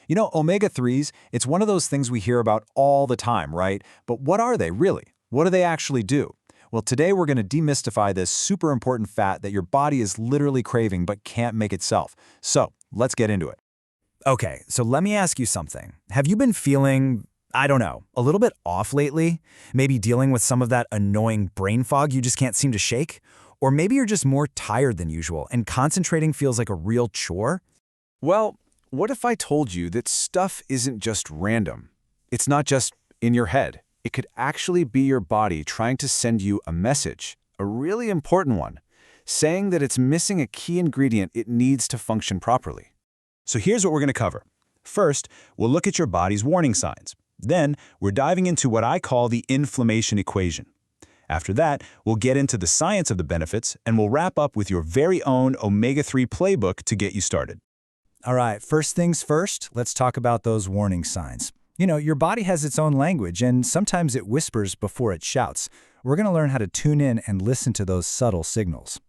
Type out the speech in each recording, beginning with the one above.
You know, omega-3s, it's one of those things we hear about all the time, right? But what are they really? What do they actually do? Well, today we're going to demystify this super important fat that your body is literally craving but can't make itself. So, let's get into it. Okay, so let me ask you something. Have you been feeling, I don't know, a little bit off lately? Maybe dealing with some of that annoying brain fog you just can't seem to shake? Or maybe you're just more tired than usual and concentrating feels like a real chore? Well, what if I told you that stuff isn't just random? It's not just in your head. It could actually be your body trying to send you a message, a really important one, saying that it's missing a key ingredient it needs to function properly. So here's what we're going to cover. First, we'll look at your body's warning signs. Then, we're diving into what I call the inflammation equation. After that, we'll get into the science of the benefits, and we'll wrap up with your very own omega-3 playbook to get you started. All right, first things first, let's talk about those warning signs. You know, your body has its own language, and sometimes it whispers before it shouts. We're going to learn how to tune in and listen to those subtle signals.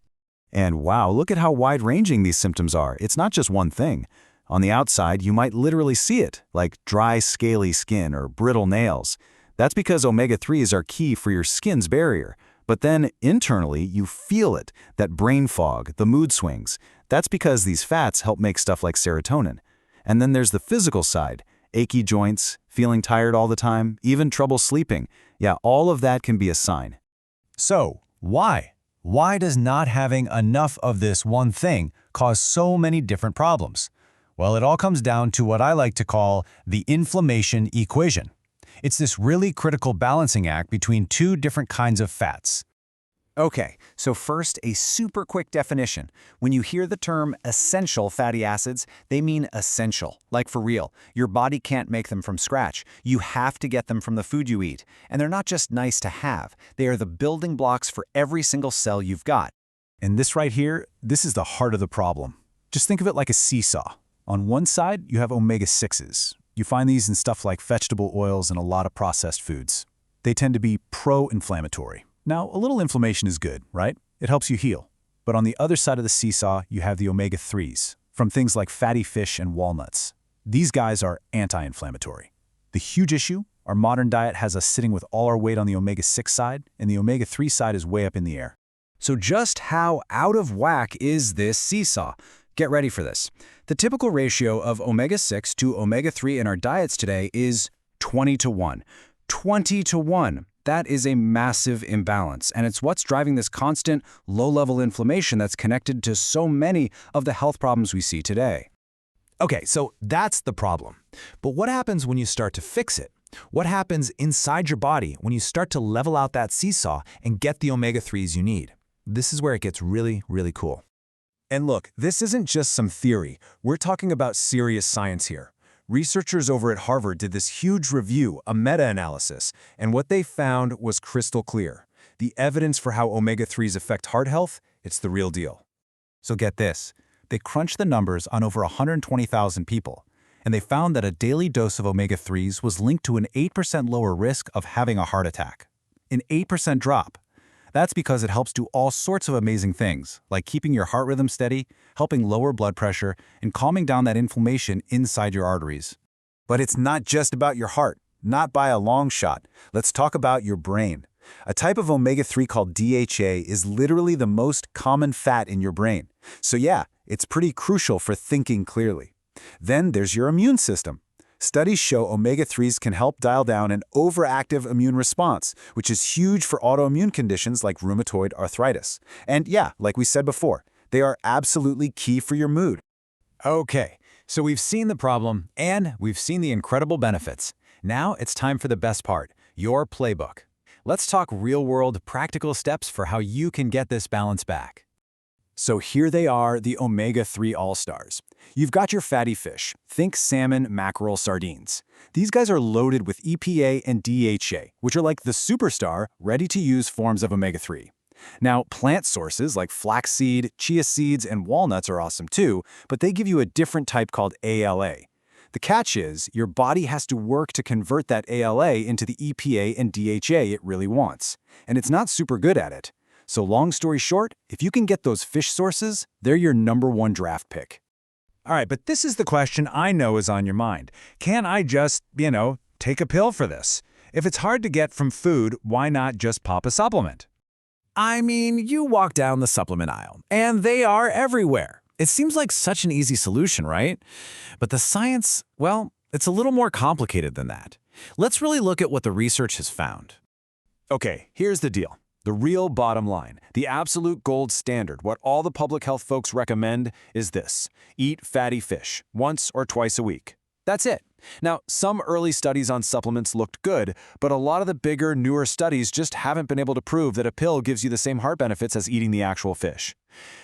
And wow, look at how wide-ranging these symptoms are. It's not just one thing. On the outside, you might literally see it, like dry, scaly skin or brittle nails. That's because omega-3s are key for your skin's barrier. But then, internally, you feel it, that brain fog, the mood swings. That's because these fats help make stuff like serotonin. And then there's the physical side. Achy joints, feeling tired all the time, even trouble sleeping. Yeah, all of that can be a sign. So, why? Why does not having enough of this one thing cause so many different problems? Well, it all comes down to what I like to call the inflammation equation. It's this really critical balancing act between two different kinds of fats. Okay, so first, a super quick definition. When you hear the term essential fatty acids, they mean essential, like for real. Your body can't make them from scratch. You have to get them from the food you eat. And they're not just nice to have. They are the building blocks for every single cell you've got. And this right here, this is the heart of the problem. Just think of it like a seesaw. On one side, you have omega-6s. You find these in stuff like vegetable oils and a lot of processed foods. They tend to be pro-inflammatory. Now, a little inflammation is good, right? It helps you heal. But on the other side of the seesaw, you have the omega-3s, from things like fatty fish and walnuts. These guys are anti-inflammatory. The huge issue, our modern diet has us sitting with all our weight on the omega-6 side, and the omega-3 side is way up in the air. So just how out of whack is this seesaw? Get ready for this. The typical ratio of omega-6 to omega-3 in our diets today is 20 to 1. 20 to 1. That is a massive imbalance, and it's what's driving this constant, low-level inflammation that's connected to so many of the health problems we see today. Okay, so that's the problem. But what happens when you start to fix it? What happens inside your body when you start to level out that seesaw and get the omega-3s you need? This is where it gets really, really cool. And look, this isn't just some theory. We're talking about serious science here. Researchers over at Harvard did this huge review, a meta-analysis, and what they found was crystal clear. The evidence for how omega-3s affect heart health, it's the real deal. So get this. They crunched the numbers on over 120,000 people, and they found that a daily dose of omega-3s was linked to an 8% lower risk of having a heart attack. An 8% drop. That's because it helps do all sorts of amazing things, like keeping your heart rhythm steady, helping lower blood pressure, and calming down that inflammation inside your arteries. But it's not just about your heart, not by a long shot. Let's talk about your brain. A type of omega-3 called DHA is literally the most common fat in your brain. So yeah, it's pretty crucial for thinking clearly. Then there's your immune system. Studies show omega-3s can help dial down an overactive immune response, which is huge for autoimmune conditions like rheumatoid arthritis. And yeah, like we said before, they are absolutely key for your mood. Okay, so we've seen the problem and we've seen the incredible benefits. Now it's time for the best part, your playbook. Let's talk real-world, practical steps for how you can get this balance back. So here they are, the omega-3 all-stars. You've got your fatty fish. Think salmon, mackerel, sardines. These guys are loaded with EPA and DHA, which are like the superstar, ready-to-use forms of omega-3. Now, plant sources like flaxseed, chia seeds, and walnuts are awesome too, but they give you a different type called ALA. The catch is, your body has to work to convert that ALA into the EPA and DHA it really wants. And it's not super good at it. So long story short, if you can get those fish sources, they're your #1 draft pick. All right, but this is the question I know is on your mind. Can I just, take a pill for this? If it's hard to get from food, why not just pop a supplement? I mean, you walk down the supplement aisle, and they are everywhere. It seems like such an easy solution, right? But the science, well, it's a little more complicated than that. Let's really look at what the research has found. Okay, here's the deal. The real bottom line, the absolute gold standard, what all the public health folks recommend is this: eat fatty fish once or twice a week. That's it. Now, some early studies on supplements looked good, but a lot of the bigger, newer studies just haven't been able to prove that a pill gives you the same heart benefits as eating the actual fish.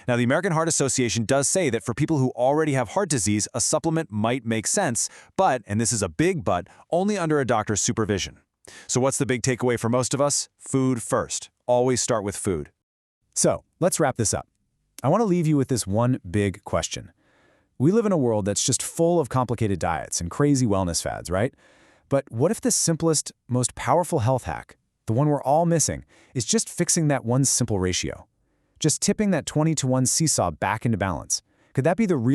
Now, the American Heart Association does say that for people who already have heart disease, a supplement might make sense, but, and this is a big but, only under a doctor's supervision. So what's the big takeaway for most of us? Food first. Always start with food. So, let's wrap this up. I want to leave you with this one big question. We live in a world that's just full of complicated diets and crazy wellness fads, right? But what if the simplest, most powerful health hack, the one we're all missing, is just fixing that one simple ratio? Just tipping that 20-to-1 seesaw back into balance. Could that be the real